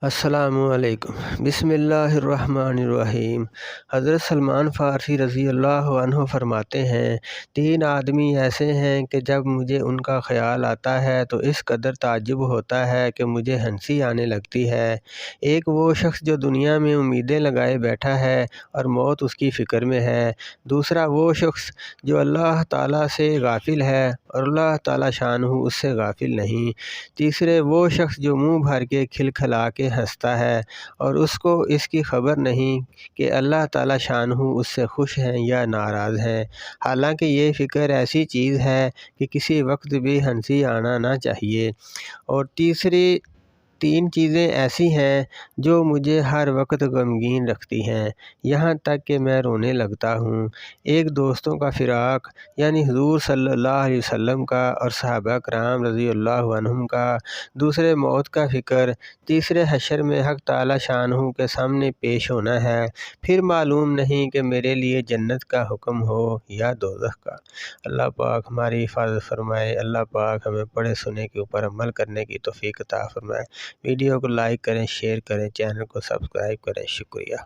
السلام علیکم۔ بسم اللہ الرحمن الرحیم۔ حضرت سلمان فارسی رضی اللہ عنہ فرماتے ہیں، 3 آدمی ایسے ہیں کہ جب مجھے ان کا خیال آتا ہے تو اس قدر تعجب ہوتا ہے کہ مجھے ہنسی آنے لگتی ہے۔ ایک وہ شخص جو دنیا میں امیدیں لگائے بیٹھا ہے اور موت اس کی فکر میں ہے۔ دوسرا وہ شخص جو اللہ تعالیٰ سے غافل ہے اور اللہ تعالیٰ شانہ اس سے غافل نہیں۔ تیسرے وہ شخص جو منہ بھر کے کھلکھلا کے ہنستا ہے اور اس کو اس کی خبر نہیں کہ اللہ تعالیٰ شانہ اس سے خوش ہیں یا ناراض ہیں، حالانکہ یہ فکر ایسی چیز ہے کہ کسی وقت بھی ہنسی آنا نہ چاہیے۔ اور تیسری 3 چیزیں ایسی ہیں جو مجھے ہر وقت غمگین رکھتی ہیں، یہاں تک کہ میں رونے لگتا ہوں۔ ایک دوستوں کا فراق یعنی حضور صلی اللہ علیہ وسلم کا اور صحابہ کرام رضی اللہ عنہم کا، دوسرے موت کا فکر، تیسرے حشر میں حق تعالیٰ شانہ کے سامنے پیش ہونا ہے، پھر معلوم نہیں کہ میرے لیے جنت کا حکم ہو یا دوزخ کا۔ اللہ پاک ہماری حفاظت فرمائے۔ اللہ پاک ہمیں پڑھے سنے کے اوپر عمل کرنے کی توفیق عطا فرمائے۔ ویڈیو کو لائک کریں، شیئر کریں، چینل کو سبسکرائب کریں۔ شکریہ۔